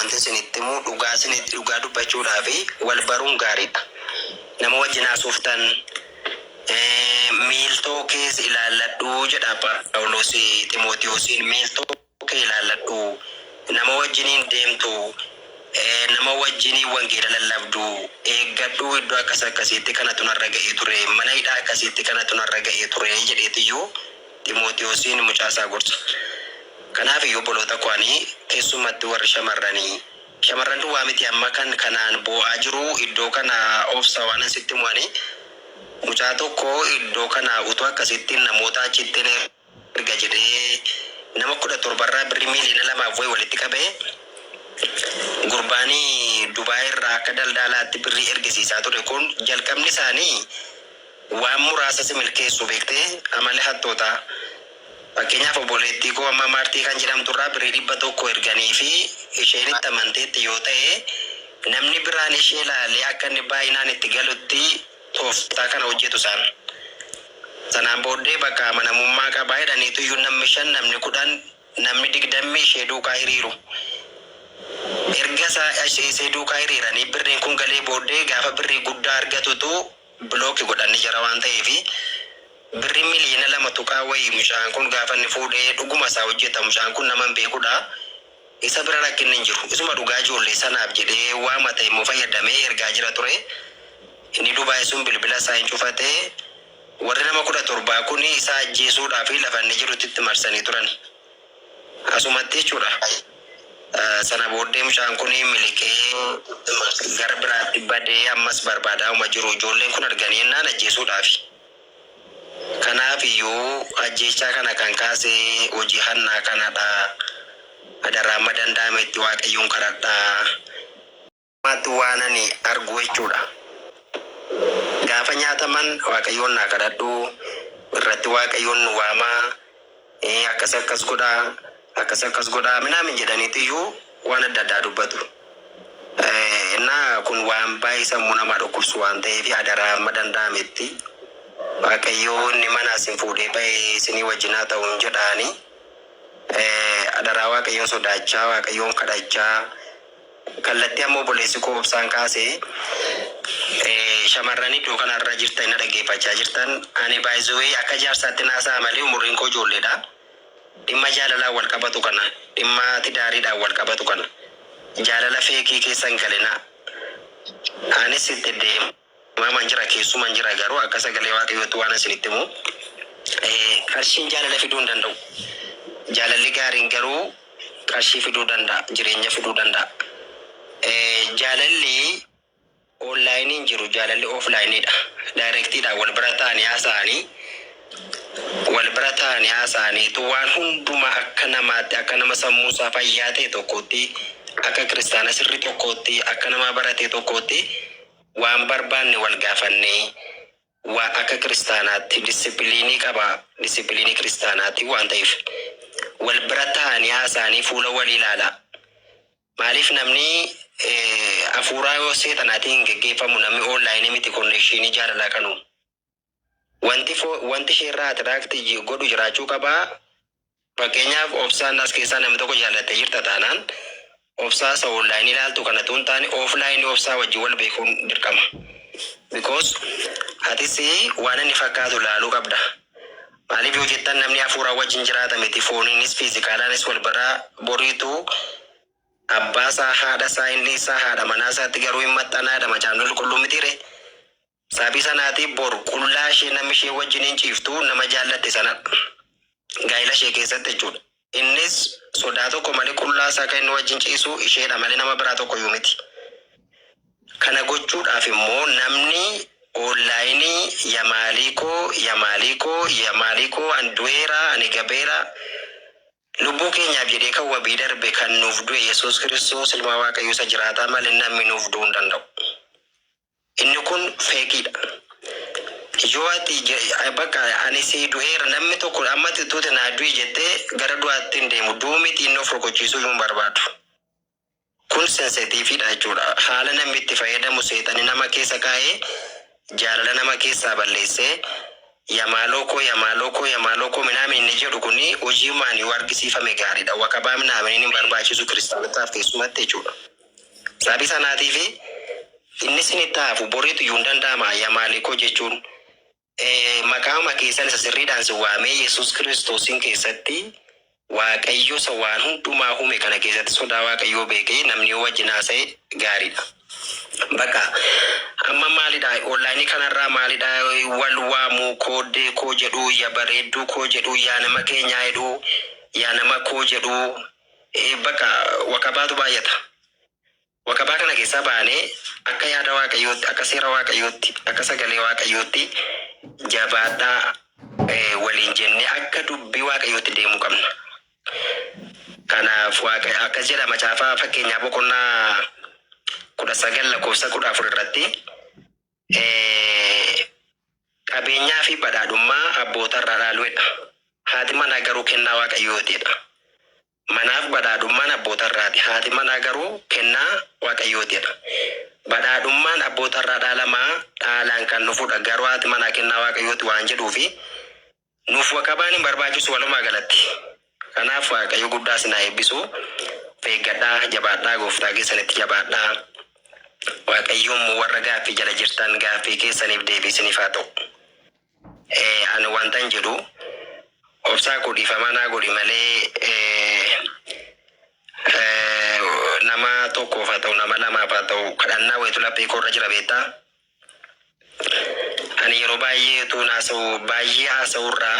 wanti isinitti himu dhugaa dubbachuudhaafi wal baruun gaariidha. Nama wajjin haasoftan miiltoo kees ilaalladhu jedha Phaawulos Ximootiyoosiin. Miiltoo kee ilaalladhu, nama wajjiniin deemtu, nama wajjinii wangeela lallabdu eeggadhu. Iddoo akkasitti kanatu narra ga'ee ture, mana hidhaa akkasitti kanatu narra ga'ee ture jedheetiyyuu Ximootiyoosiin mucaasaa gorsa. Kanaaf iyyuu obboloota koanii keessumatti warri shamarran duwwaa miti amma kanaan boo'aa jiru. Iddoo kana obsa waan asitti mu'anii mucaa tokko iddoo kana utuu akkasittiin namoota achitti erga jedhee nama 17 birrii miliyoona 2 walitti qabee gurbaanii Dubaay irraa akka daldalaatti birrii ergisiisaa ture. Kun jalqabni isaanii waan muraasa si milkeessu beektee amala hattoota. Fakkeenyaaf obboleettii koo amma Maartii kan jedhamtu irraa birrii 100 erganii fi isheen itti amanteetti yoo ta'e namni biraan ishee ilaalee akka inni baay'inaan itti galutti tooftaa kana hojjetu isaan. Sanaan booddee bakka amanamummaa qabaa jedhaniitu iyyuu namni 5 namni 10 namni 20 ishee duukaa hiriiru. Erga ishee duukaa hiriiranii birriin kun galee booddee gaafa birrii guddaa argatutu bilooki godhanni jara waan ta'eefi birrii miliyoona 2 tuqaa wayii mucaan kun gaafa inni fuudhee dhuguma isaa hojjeta. Mucaan kun nama beekudha. Isa bira rakkinni hin jiru. Isuma dhugaa ijoollee sanaaf jedhee waa mata immoo fayyadamee ergaa jira ture. Inni Dubaay sun bilbila isaa hin cufatee warri nama 17 kun isa ajjeesuudhaaf lafa inni jirutti itti marsanii turan. Asumatti jechuudha. Sana booddee mucaan kun miliqee gara biraatti badee ammas barbaadaa jiru. Ijoolleen kun arganii ennaan ajjeesuudhaaf. Kanaaf iyyuu ajjeechaa kana kan kaase hojii hannaa kanadha. Adaraa danda'ame itti Waaqayyoon kadhadhaa. Maatti waan ani argu jechuudha. Gaafa nyaataman Waaqayyoon naa kadhadhu, irratti Waaqayyoon nu waamaa, akkas godhaa minaamin jedhaniiti iyyuu waan adda addaa dubbatu. Kun waan baay'ee sammuu namaa dhukkubsu waan ta'eef adaraa danda'ametti Waaqayyoon ni mana isin fuudhee ba'ee isinii wajjinaa ta'uun jedhaanii adaraa Waaqayyoon sodaachaa, Waaqayyoon kadhachaa. Kallattii ammoo obboleessi koo obsaan kaasee shamarran iddoo kanarra jirtan na dhaggeeffachaa jirtan ani baay'ee akka jaarsaatti naasaa malee umuriin koo ijoolleedha. Dhimma jaalalaan wal qabatu kana, dhimma tidaariidhaan wal qabatu kana jaalala feekii keessan galinaa. Anis itti deemaa jira, keessumaan jira garuu akka sagalee Waaqayyootti waan isinitti himu qarshiin jaalala fiduu hin danda'u. Jaalalli gaariin garuu qarshii fiduu danda'a, jireenya fiduu danda'a. Jaalalli onlaayiniin jiru, jaalalli ooflaayiniidha. Daayirektiidhaan wal bira ta'anii haasa'aniitu waan hundumaa akka namaatti, akka nama sammuu isaa fayyaa ta'e tokkotti, akka kiristaana sirrii tokkotti, akka nama barate tokkotti waan barbaanne wal gaafannee waa akka kiristaanaatti disippiliinii qaba. Disippiliinii kiristaanaatti waan ta'eef wal bira ta'anii haasa'anii fuula wal ilaala. Maaliif namni hafuuraa yoo seexanaatiin geggeeffamu namni onlaayinii miti konnekshinii jaalalaa kanu. Wanti isheerraa atiraaktii godhu jiraachuu qabaa. Fakkeenyaaf obsaan as keessaa namni tokko jaallattee jirta taanaan obsaa isa onlaayinii ilaaltu kanatu hin taane ooflaayinii obsaa wajjin wal beekuun dirqama. Because atis waan inni fakkaatu ilaaluu qabda. Maaliif yoo jettan namni hafuuraa wajjin jiraata miti, fooniinis fiizikaalaanis wal biraa boriitu abbaa isaa, haadha isaa, inni isaa, haadha manaa isaatti garuu hin maxxanaadha. Macaan qulqulluu mitiire. Sababii sanaatiif bor qullaa ishee namni ishee wajjiniin ciiftu nama jaallatte sana gaa'ila ishee keessatti jechuudha. Innis sodaa tokko malee qullaa isaa kan inni wajjin ciisu isheedha malee nama biraa tokko iyyuu miti. Kana gochuudhaaf immoo namni onlaayinii yamaalikoo andu'eera ani gabeera lubbuu keenyaaf jedhee kan wabii darbe kan nuuf du'e Yesuus Kiristoos ilma Waaqayyoo isa jiraataa malee namni nuuf du'uu hin danda'u. Inni kun feekiidha. Yoo ati bakka ani si du'eera namni tokko amma tuuti naa du'i jettee gara du'aatti hin deemu. Du'uu miti inni of rogochiisuu hin barbaadu. Kun sensitiifiidha jechuudha. Haala namni itti fayyadamu seexanii nama keessa kaa'ee jaalala nama keessaa balleessee yamaloko minaamin inni jedhu kuni hojii maanii wargisiifame gaariidha. Wakabaa minaamin hin barbaachisu kiristaanotaaf keessumatti jechuudha. Sababii sanaatiif inni isinitti hafu boriitu iyyuu hin danda'ama. Yamaalikoo jechuun maqaama keessan isa sirriidhaan si waamee Yesuus Kiristoosiin keessatti Waaqayyo isa waan hundumaa uume kana keessatti sodaa Waaqayyoo beekee namni wajjin haasa'e gaariidha. Bakka amma maalidha online kanarraa maalidha wal waamuu koodee koo jedhu yaa bareedduu koo jedhu yaa nama keenyaa jedhu yaa nama koo jedhu bakka wakabaatu baay'ata. Wakabaa kana keessaa baanee akka yaada Waaqayyootti akka seera Waaqayyootti akka sagalee Waaqayyootti jabaadhaa waliin jennee akka dubbii Waaqayyootti deemuu qabna. Kanaaf Waaqayyo akkas jedha macaafaa fakkeenyaa boqonnaa 19:14 irratti qabeenyaa fi badhaadhummaa abboota irraa dhaaluudha. Haati manaa garuu kennaa Waaqayyootidha. Manaaf badhaadhummaan abboota irraati. Haati manaa garuu kennaa Waaqayyootidha. Badhaadhummaan abboota irraa dhaalamaa dhaalaan kan dhufudha. Garuu haati manaa kennaa Waaqayyooti waan jedhuufi nuuf wakabaan hin barbaachisu walumaa galatti. Kanaaf Waaqayyo guddaa sinaa eebbisu. Eeggadhaa jabaadhaa gooftaa keessanitti jabaadhaa. Waaqayyoon warra gaaffii jala jirtan gaaffii keessaniif deebisaniif haa ta'u. Ani wantan jedhu obsaa godhiifamaa naa godhi malee nama tokkoof haa ta'u nama lamaaf haa ta'u kadhannaa wayitu laphee koorra jira beektaa. Ani yeroo baay'ee tuun haasa'urraa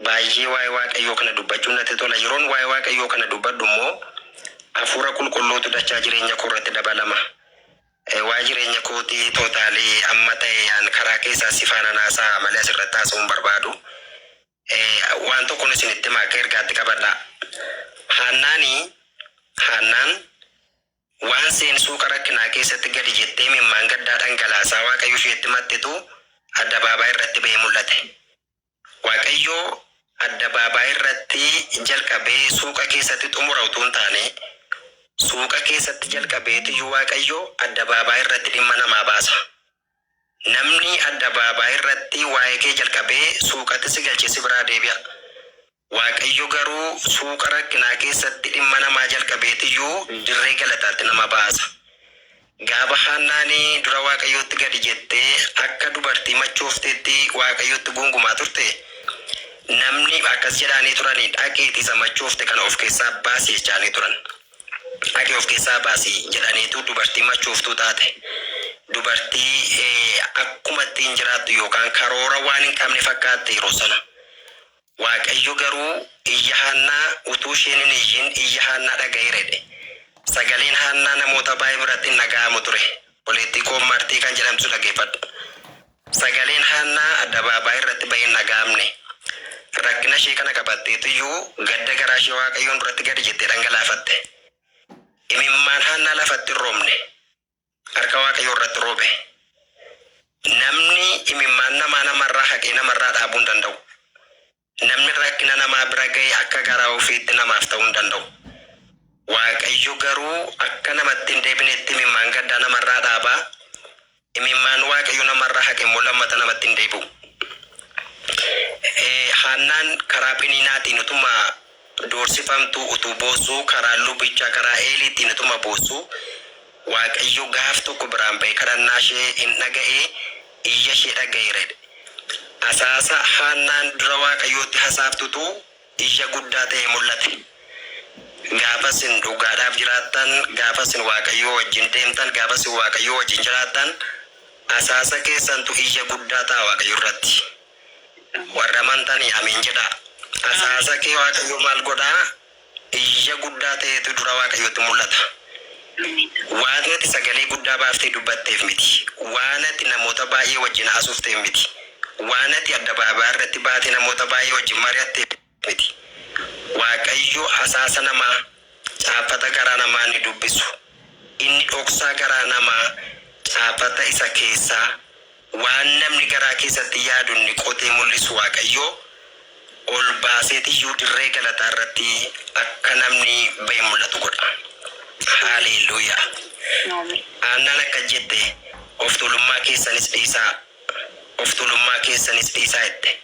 baay'ee waa'ee Waaqayyoo kana dubbachuun natti tola. Yeroon waa'ee Waaqayyoo kana dubbadhu immoo hafuura qulqulluutu dachaa jireenya koo irratti dabalama. Waa jireenya kootii tootaalii amma ta'e karaa keessaa si faana naasaa malee asirratti haasa'uun barbaadu. Waan tokkoon isinitti maaka ergaatti qabadha. Haannaan waan seensuu rakkinaa keessatti gadi jettee mimmaan gaddaa dhangalaasaa Waaqayyo isheetti maxxitu addabaabaa irratti ba'ee mul'ate. Waaqayyo addabaabaa irratti jalqabee suuqa keessatti xumura utuu hin taane suuqa keessatti jalqabeetiyyuu Waaqayyo addabaabaa irratti dhimma namaa baasa. Namni addabaabaa irratti waa'ee kee jalqabee suuqatti si galchee si biraa deebi'a. Waaqayyo garuu suuqa rakkinaa keessatti dhimma namaa jalqabeetiyyuu dirree galataatti nama baasa. Gaafa Haannaanii dura Waaqayyootti gadi jettee akka dubartii machoofteetti Waaqayyootti gungumaa turte namni akkas jedhanii turanii dhaqeetii isa machoofte kana of keessaa baasii jechaanii turan. Dhaqee of keessaa baasii jedhaniitu dubartii machooftuu taate. Dubartii akkuma ittiin jiraattu yookaan karoora waan hin qabne fakkaatte yeroo sana. Waaqayyo garuu iyya Haannaa utuu isheen hin iyyin iyya Haannaa dhaga'eeredhe. Sagaleen Haannaa namoota baay'ee biratti hin dhaga'amu ture. Poleetikoo Martii kan jedhamtu dhaggeeffadhu. Sagaleen Haannaa addabaabaa irratti bahee hin dhaga'amne. Rakkina ishee kana qabatteetiyyuu gadda garaa ishee Waaqayyoon duratti gadi jettee dhangalaafatte. Imimmaan Haannaa lafatti hin roobne. Harka Waaqayyoo irratti roobe. Namni imimmaan namarraa haqee namarraa dhaabuu hin danda'u. Namni rakkina namaa bira ga'ee akka garaa ofiitti namaaf ta'uu hin danda'u. Waaqayyo garuu akka namatti hin deebinetti imimmaan gaddaa namarraa dhaabaa. Imimmaan Waaqayyo namarraa haqe immoo lammata namatti hin deebi'u. Haannaan karaa Peniinaatiin utuma doorsifamtu utuu boosuu karaa lubichaa karaa Eeliitiin utuma boosuu Waaqayyo gaaf tokko biraan ba'ee kadhannaa ishee hin dhaga'ee iyya ishee dhaga'eeredha. Asaasa Haannaan dura Waaqayyootti hasaaftutu iyya guddaa ta'e mul'ate. Gaafa isin dhugaadhaaf jiraattan, gaafa isin Waaqayyoo wajjin deemtan, gaafa isin Waaqayyoo wajjin jiraattan asaasa keessantu iyya guddaa ta'a Waaqayyo irratti. Warra amantanii amiin jedha. Asaasa kee Waaqayyo maal godhaa? Iyya guddaa ta'etu dura Waaqayyootti mul'ata. Waan ati sagalee guddaa baaftee dubbatteef miti. Waan ati namoota baay'ee wajjin haasofteef miti. Waan ati addabaabaa irratti baatee namoota baay'ee wajjin mari'atteef miti. Waaqayyo asaasa namaa caaffata garaa namaa ni dubbisu. Inni dhoksaa garaa namaa caaffata isa keessaa waan namni garaa keessatti yaadu ni qotee mul'isu Waaqayyo ol baaseetiyyuu dirree galataa irratti akka namni ba'e mul'atu godha. Haaleluyyaa. Haannaan akka jette of tuulummaa keessanis dhiisaa. of tulummaa keessanis dhiisaa jette.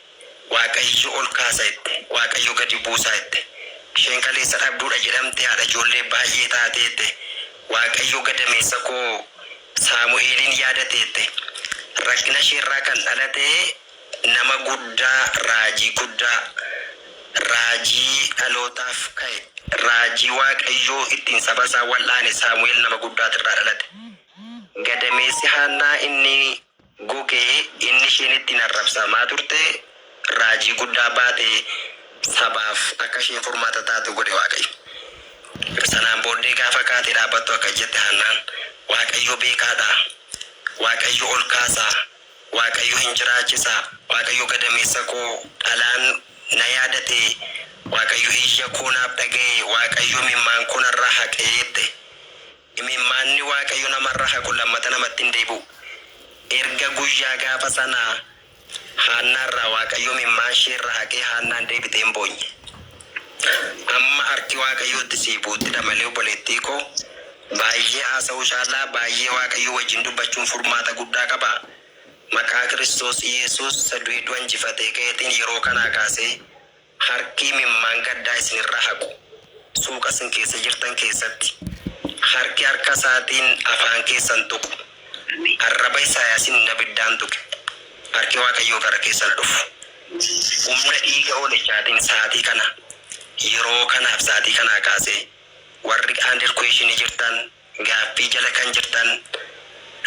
Waaqayyo ol kaasa jette. Waaqayyo gadi buusaa jette. Isheen kaleessa dhabduudha jedhamte haadha ijoollee baay'ee taateette. Waaqayyo gadameessa koo Saamu'eelin yaadateette. Rakkina isheerraa kan dhalate nama guddaa, raajii guddaa, raajii dhalootaaf ka'e, raajii Waaqayyoo ittiin saba isaa wal'aane Saamu'eel nama guddaatirraa dhalate. Gadameessi Haannaa inni gogee inni isheen ittiin arrabsamaa turte raajii guddaa baate sabaaf akka isheen furmaata taatu godhe Waaqayyo. Sanaan booddee gaafa kaatee dhaabbattu akka jette Haannaan, Waaqayyo beekaadha, Waaqayyo ol kaasaa, Waaqayyo hin jiraachisaa, Waaqayyo gadameessa koo dhalaan na yaadate, Waaqayyo iyya koo naaf dhaga'e, Waaqayyo imimmaan koo narraa haqee jette. Imimmaanni Waaqayyo namarraa haqu lammata namatti hin deebi'u. Erga guyyaa gaafa sanaa Haannaarraa Waaqayyo imimmaan isheerraa haqee Haannaan deebitee hin boonye. Amma harki Waaqayyootti sii buuttidha malee obboleettii koo. Baay'ee haasa'uu caalaa baay'ee Waaqayyo wajjin dubbachuun furmaata guddaa qaba. Maqaa Kiristoos Yesuus du'ee du'a injifatee ka'eetiin yeroo kanaa kaasee harki imimmaan gaddaa isinirraa haqu. Suuqa isin keessa jirtan keessatti harki harka isaatiin afaan keessan tuqu. Arraba Isaayyaasiin abiddaan tuqe. Harki Waaqayyoo gara keessan dhufu. Humna dhiiga Hoolichaatiin sa'aatii kana yeroo kanaaf sa'aatii kanaa kaasee warri under question jirtan, gaaffii jala kan jirtan,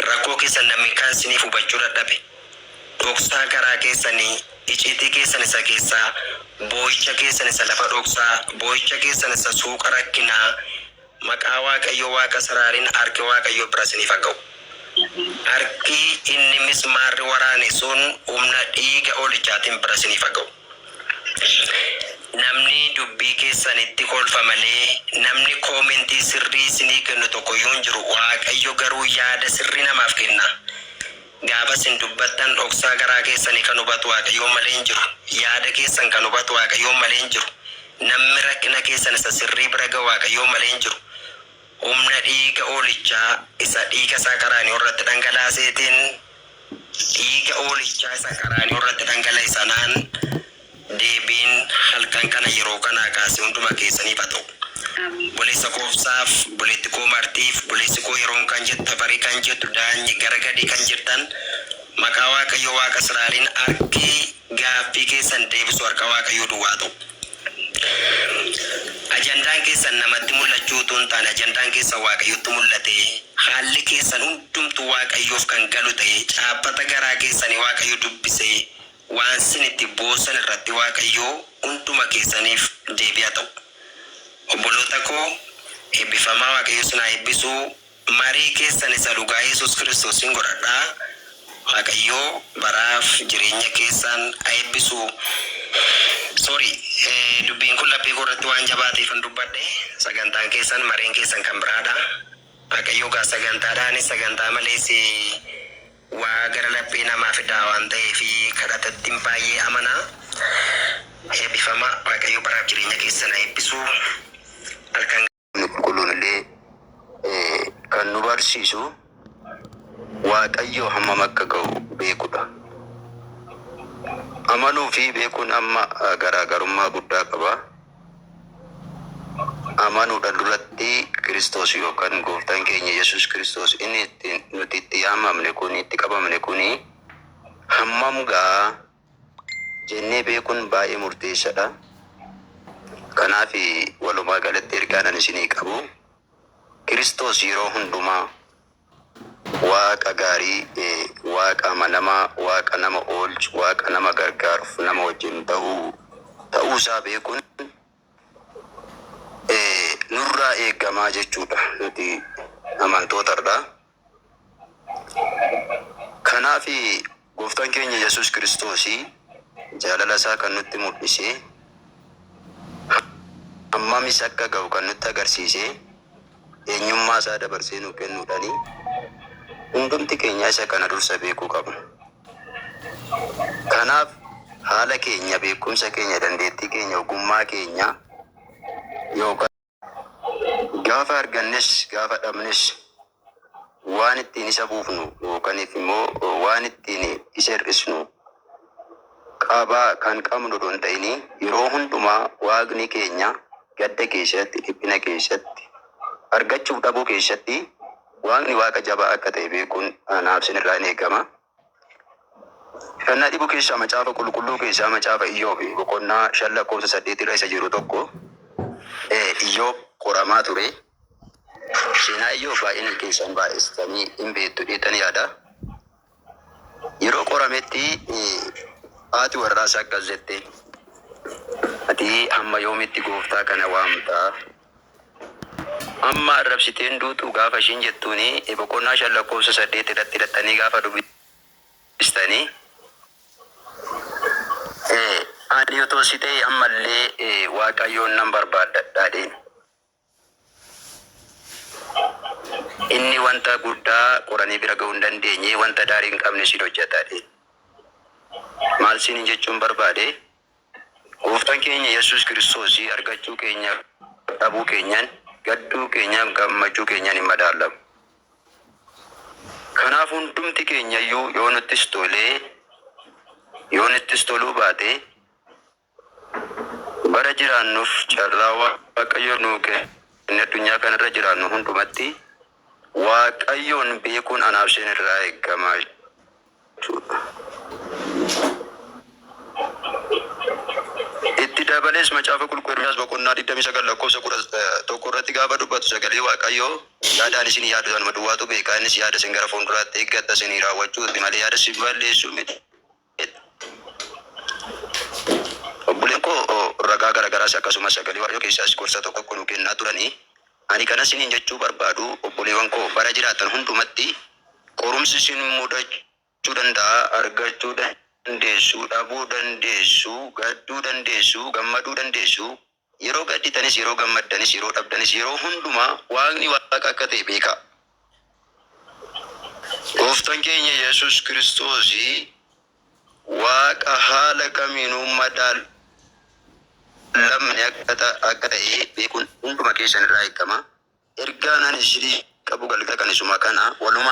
rakkoo keessan namni kan isiniif hubachuu dadhabe, dhoksaa garaa keessanii, icciitii keessan isa keessaa, boo'icha keessan isa lafa dhoksaa, boo'icha keessan isa suuqa rakkinaa, maqaa Waaqayyoo Waaqa Israa'eliin harki Waaqayyoo bira isiniif haa ga'u. Harki inni mismaarri waraane sun humna dhiiga Hoolichaatiin bira isiniif haa ga'u. Namni dubbii keessanitti kolfa malee namni koomentii sirrii isinii kennu tokko yoo hin jiru. Waaqayyo garuu yaada sirrii namaaf kenna. Gaafa isin dubbattan dhoksaa garaa keessanii kan hubatu Waaqayyo malee hin jiru. Yaada keessan kan hubatu Waaqayyo malee hin jiru. Namni rakkina keessan isa sirrii bira ga'u Waaqayyo malee hin jiru. Humna dhiiga Hoolichaa isa dhiiga isaa qaraanii irratti dhangalaaseetiin dhiiga Hoolichaa isa qaraanii irratti dhangala'e sanaan deebiin halkan kana yeroo kanaa kaasee hunduma keessaniif haa ta'u. Buleessa koofsaaf, buleetti koo martiif, buleessi koo yeroon kan jettu, tafarii kan jettu, daanyi gara gadii kan jirtan maqaa Waaqayyo Waaqa Israa'eliin harki gaaffii keessan deebisu harka Waaqayyoo duwwaa ta'u. Ajandaan keessan namatti mul'achuu utuu hin taane ajandaan keessan Waaqayyotti mul'ate haalli keessan hundumtuu Waaqayyoof kan galu ta'e caabbata garaa keessanii Waaqayyo dubbisee waan isin itti boosan irratti Waaqayyo hunduma keessaniif deebi'a ta'u. Obboloota koo eebbifamaa Waaqayyo isin haa eebbisu. Marii keessan isa dhugaa Yesuus Kiristoosiin godhadhaa. Waaqayyo baraaf jireenya keessan haa eebbisu. Dubbiin kun laphee koorratti waan jabaateef hin dubbadhe. Sagantaan keessan mareen keessan kan biraadha. Waaqayyo gaa sagantaadhaanis sagantaa malees waa gara laphee namaa fidaa waan ta'eef kadhatatti baay'ee amanaa. Eebbifama Waaqayyo baraaf jireenya keessan haa eebbisu. Halkan qulqulluun illee kan nu barsiisu Waaqayyo hammam akka ga'u beekudha. Amanuu fi beekuun amma garaagarummaa guddaa qaba. Amanuudhaan duratti Kiristoos yookaan gooftaan keenya Yesuus Kiristoos inni nuti itti yaamamne kun itti qabamne kuni hammam ga'a jennee beekuun baay'ee murteessaadha. Kanaaf walumaa galatti ergaan isinii qabu Kiristoos yeroo hundumaa Waaqa gaarii, Waaqa amanamaa, Waaqa nama oolchu, Waaqa nama gargaaruuf nama wajjin ta'uu isaa beekuun nurraa eegamaa jechuudha nuti amantootarraa. Kanaaf gooftaan keenya Yesuus Kiristoos jaalala isaa kan nutti mul'ise hammamis akka ga'u kan nutti agarsiise eenyummaa isaa dabarsee nuuf kennuudhaani hundumti keenya isa kana dursa beekuu qabna. Kanaaf haala keenya, beekumsa keenya, dandeettii keenya, ogummaa keenya yookaan gaafa argannes gaafa dhabnes waan ittiin isa buufnu yookaniif immoo waan ittiin isa hir'isnu qabaa kan qabnu don ta'ini yeroo hundumaa waaqni keenya gadda keessatti dhiphina keessatti argachuuf dhabuu keessatti waaqni waaqa jabaa akka ta'e beekuun anaaf sinirraa hin eegama. Kannaa dhibu keessaa macaafa qulqulluu keessaa macaafa Iyyoob boqonnaa 5:8 irra isa jiru tokko Iyyoob qoramaa ture. Seenaa Iyyoob baay'een keessan baay'istanii hin beektu jedhanii yaada. Yeroo qorametti haati warraas akkas jette, ati hamma yoomitti gooftaa kana waamtaa? Amma arrabsiteen duutu gaafa ishiin jettuuni boqonnaa 5:8 irratti hidhattanii gaafa dubbistanii ani yoo toositee ammallee waaqayyoon nan barbaadadhaadheen. Inni wanta guddaa qoranii bira ga'uu hin dandeenye wanta daarii hin qabne siin hojjetaadheen. Maal siin jechuun barbaade gooftaan keenya Yesuus Kiristoos argachuu keenya dhabuu keenyaan gadduu keenyaan gammachuu keenyaan hin madaalamu. Kanaaf hundumti keenya iyyuu yoo nuttis tolee yoo nuttis toluu baate bara jiraannuuf carraa waaqayyo nuu kenne addunyaa kanarra jiraannu hundumatti waaqayyoon beekuun anaaf sinirraa eegama jechuudha. Itti dabalees macaafa qulqulluu boqonnaa 29:1 irratti gaafa dubbatu sagalee waaqayyoo yaadaan isin yaadu sanuma duwwaatu beekaa innis yaada isin gara fuulduraatti eeggatta isinii raawwachuuti malee yaada isin balleessuu miti. Obboleen koo ragaa garagaraas akkasumas sagalee waaqayyoo keessaas gorsa tokko kunuu kennaa turanii ani kana isiniin jechuu barbaadu obboleewwan koo bara jiraatan hundumatti qorumsi isin mudachuu danda'a, argachuu dandeessu, dhabuu dandeessu, gadduu dandeessu, gammaduu dandeessu. Yeroo gadditanis yeroo gammaddanis yeroo dhabdanis yeroo hundumaa waaqni waaqa akka ta'e beeka. Gooftaan keenya Yesuus Kiristoos waaqa haala kamiinuu madaal lamni akka ta'e beekuun hunduma keessan irraa eegama. Ergaan ani isinii qabu galgala kanisuma kana walumaa